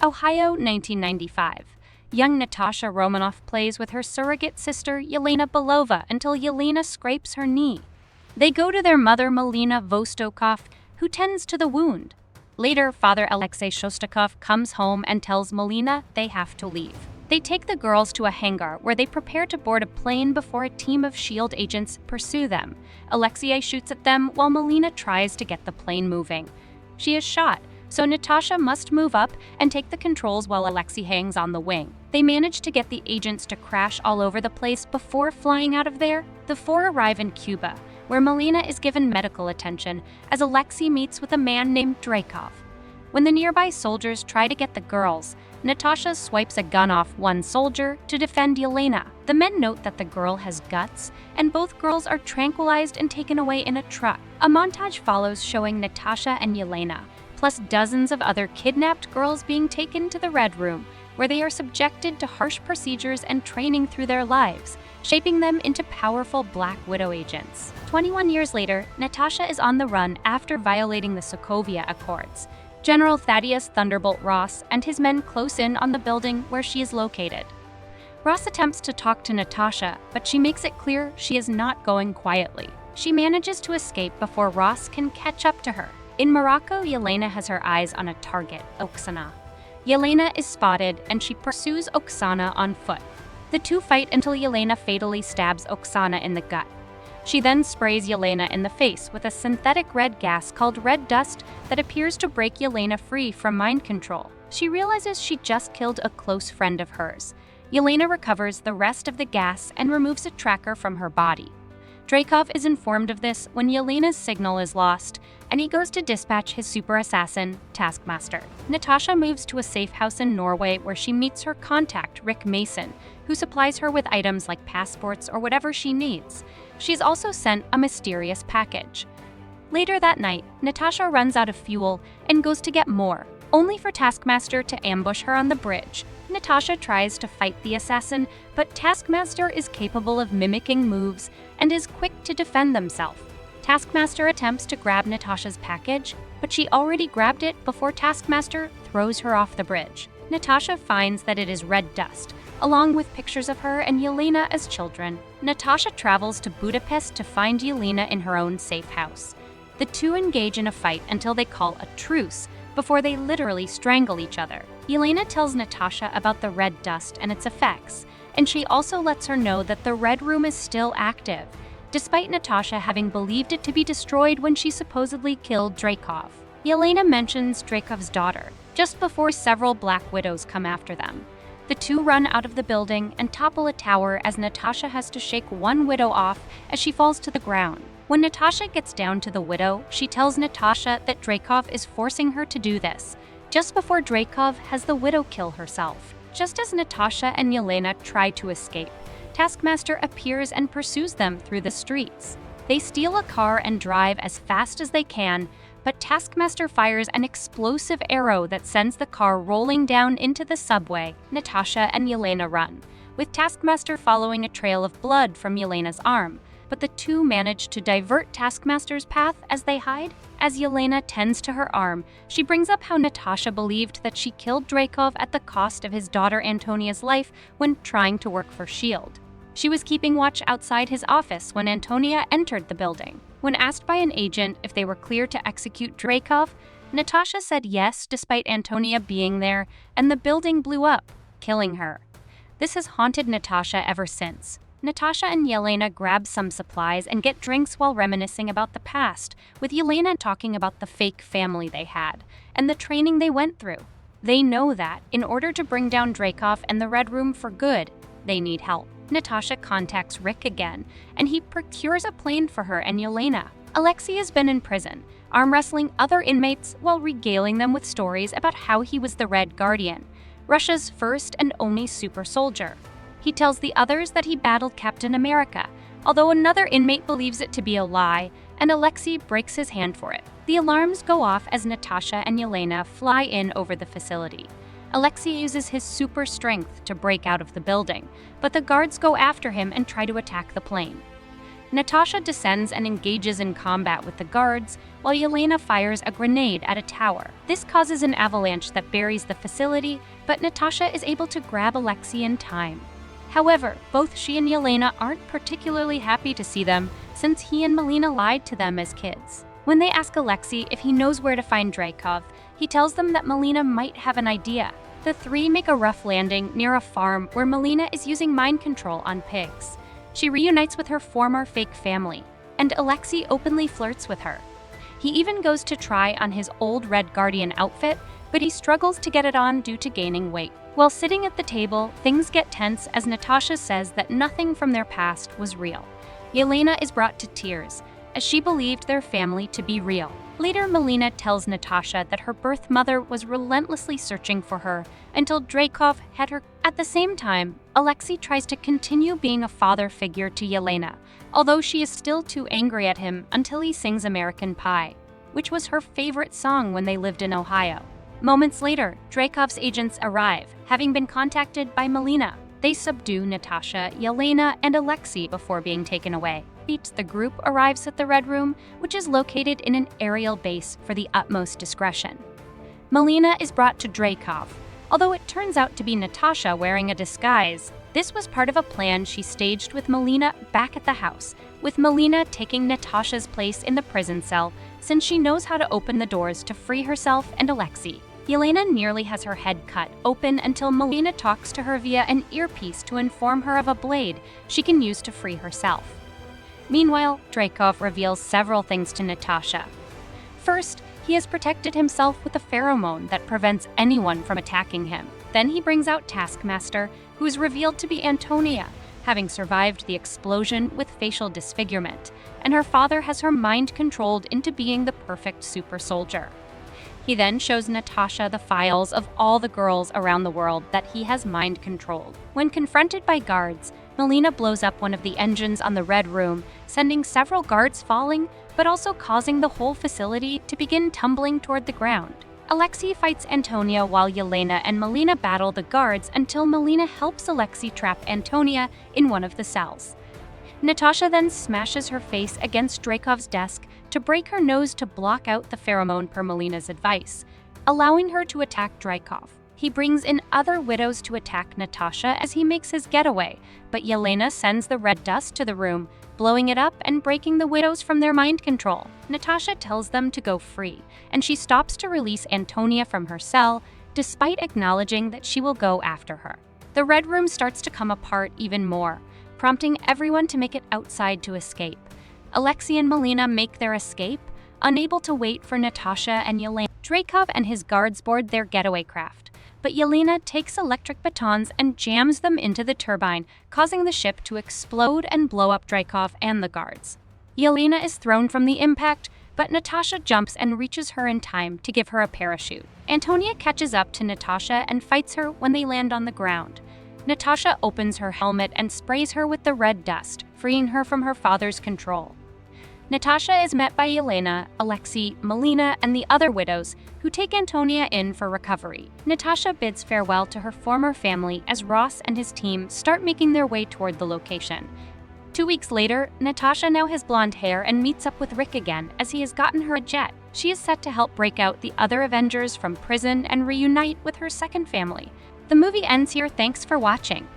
Ohio, 1995. Young Natasha Romanoff plays with her surrogate sister Yelena Belova until Yelena scrapes her knee. They go to their mother Melina Vostokov, who tends to the wound. Later, Father Alexei Shostakov comes home and tells Melina they have to leave. They take the girls to a hangar where they prepare to board a plane before a team of SHIELD agents pursue them. Alexei shoots at them while Melina tries to get the plane moving. She is shot, so Natasha must move up and take the controls while Alexei hangs on the wing. They manage to get the agents to crash all over the place before flying out of there. The four arrive in Cuba, where Melina is given medical attention as Alexei meets with a man named Dreykov. When the nearby soldiers try to get the girls, Natasha swipes a gun off one soldier to defend Yelena. The men note that the girl has guts, and both girls are tranquilized and taken away in a truck. A montage follows showing Natasha and Yelena, plus dozens of other kidnapped girls being taken to the Red Room, where they are subjected to harsh procedures and training through their lives, shaping them into powerful Black Widow agents. 21 years later, Natasha is on the run after violating the Sokovia Accords. General Thaddeus Thunderbolt Ross and his men close in on the building where she is located. Ross attempts to talk to Natasha, but she makes it clear she is not going quietly. She manages to escape before Ross can catch up to her. In Morocco, Yelena has her eyes on a target, Oksana. Yelena is spotted and she pursues Oksana on foot. The two fight until Yelena fatally stabs Oksana in the gut. She then sprays Yelena in the face with a synthetic red gas called red dust that appears to break Yelena free from mind control. She realizes she just killed a close friend of hers. Yelena recovers the rest of the gas and removes a tracker from her body. Dreykov is informed of this when Yelena's signal is lost, and he goes to dispatch his super assassin, Taskmaster. Natasha moves to a safe house in Norway where she meets her contact, Rick Mason, who supplies her with items like passports or whatever she needs. She's also sent a mysterious package. Later that night, Natasha runs out of fuel and goes to get more, only for Taskmaster to ambush her on the bridge. Natasha tries to fight the assassin, but Taskmaster is capable of mimicking moves and is quick to defend himself. Taskmaster attempts to grab Natasha's package, but she already grabbed it before Taskmaster throws her off the bridge. Natasha finds that it is red dust, along with pictures of her and Yelena as children. Natasha travels to Budapest to find Yelena in her own safe house. The two engage in a fight until they call a truce, before they literally strangle each other. Yelena tells Natasha about the red dust and its effects, and she also lets her know that the Red Room is still active, despite Natasha having believed it to be destroyed when she supposedly killed Dreykov. Yelena mentions Dreykov's daughter, just before several Black Widows come after them. The two run out of the building and topple a tower as Natasha has to shake one widow off as she falls to the ground. When Natasha gets down to the widow, she tells Natasha that Dreykov is forcing her to do this, just before Dreykov has the widow kill herself. Just as Natasha and Yelena try to escape, Taskmaster appears and pursues them through the streets. They steal a car and drive as fast as they can, but Taskmaster fires an explosive arrow that sends the car rolling down into the subway. Natasha and Yelena run, with Taskmaster following a trail of blood from Yelena's arm, but the two manage to divert Taskmaster's path as they hide. As Yelena tends to her arm, she brings up how Natasha believed that she killed Dreykov at the cost of his daughter Antonia's life when trying to work for S.H.I.E.L.D. She was keeping watch outside his office when Antonia entered the building. When asked by an agent if they were clear to execute Dreykov, Natasha said yes despite Antonia being there, and the building blew up, killing her. This has haunted Natasha ever since. Natasha and Yelena grab some supplies and get drinks while reminiscing about the past, with Yelena talking about the fake family they had and the training they went through. They know that, in order to bring down Dreykov and the Red Room for good, they need help. Natasha contacts Rick again, and he procures a plane for her and Yelena. Alexei has been in prison, arm wrestling other inmates while regaling them with stories about how he was the Red Guardian, Russia's first and only super soldier. He tells the others that he battled Captain America, although another inmate believes it to be a lie, and Alexei breaks his hand for it. The alarms go off as Natasha and Yelena fly in over the facility. Alexei uses his super strength to break out of the building, but the guards go after him and try to attack the plane. Natasha descends and engages in combat with the guards, while Yelena fires a grenade at a tower. This causes an avalanche that buries the facility, but Natasha is able to grab Alexei in time. However, both she and Yelena aren't particularly happy to see them, since he and Melina lied to them as kids. When they ask Alexei if he knows where to find Dreykov, he tells them that Melina might have an idea. The three make a rough landing near a farm where Melina is using mind control on pigs. She reunites with her former fake family, and Alexei openly flirts with her. He even goes to try on his old Red Guardian outfit, but he struggles to get it on due to gaining weight. While sitting at the table, things get tense as Natasha says that nothing from their past was real. Yelena is brought to tears, as she believed their family to be real. Later, Melina tells Natasha that her birth mother was relentlessly searching for her until Dreykov had her. At the same time, Alexei tries to continue being a father figure to Yelena, although she is still too angry at him until he sings American Pie, which was her favorite song when they lived in Ohio. Moments later, Dreykov's agents arrive, having been contacted by Melina. They subdue Natasha, Yelena, and Alexei before being taken away. The group arrives at the Red Room, which is located in an aerial base for the utmost discretion. Melina is brought to Dreykov, although it turns out to be Natasha wearing a disguise. This was part of a plan she staged with Melina back at the house, with Melina taking Natasha's place in the prison cell since she knows how to open the doors to free herself and Alexei. Yelena nearly has her head cut open until Melina talks to her via an earpiece to inform her of a blade she can use to free herself. Meanwhile, Dreykov reveals several things to Natasha. First, he has protected himself with a pheromone that prevents anyone from attacking him. Then he brings out Taskmaster, who is revealed to be Antonia, having survived the explosion with facial disfigurement, and her father has her mind controlled into being the perfect super soldier. He then shows Natasha the files of all the girls around the world that he has mind controlled. When confronted by guards, Melina blows up one of the engines on the Red Room, sending several guards falling, but also causing the whole facility to begin tumbling toward the ground. Alexei fights Antonia while Yelena and Melina battle the guards until Melina helps Alexei trap Antonia in one of the cells. Natasha then smashes her face against Dreykov's desk to break her nose to block out the pheromone per Melina's advice, allowing her to attack Dreykov. He brings in other widows to attack Natasha as he makes his getaway, but Yelena sends the red dust to the room, blowing it up and breaking the widows from their mind control. Natasha tells them to go free, and she stops to release Antonia from her cell, despite acknowledging that she will go after her. The Red Room starts to come apart even more, prompting everyone to make it outside to escape. Alexei and Melina make their escape, unable to wait for Natasha and Yelena. Dreykov and his guards board their getaway craft, but Yelena takes electric batons and jams them into the turbine, causing the ship to explode and blow up Dreykov and the guards. Yelena is thrown from the impact, but Natasha jumps and reaches her in time to give her a parachute. Antonia catches up to Natasha and fights her when they land on the ground. Natasha opens her helmet and sprays her with the red dust, freeing her from her father's control. Natasha is met by Yelena, Alexei, Melina, and the other widows, who take Antonia in for recovery. Natasha bids farewell to her former family as Ross and his team start making their way toward the location. 2 weeks later, Natasha now has blonde hair and meets up with Rick again as he has gotten her a jet. She is set to help break out the other Avengers from prison and reunite with her second family. The movie ends here. Thanks for watching.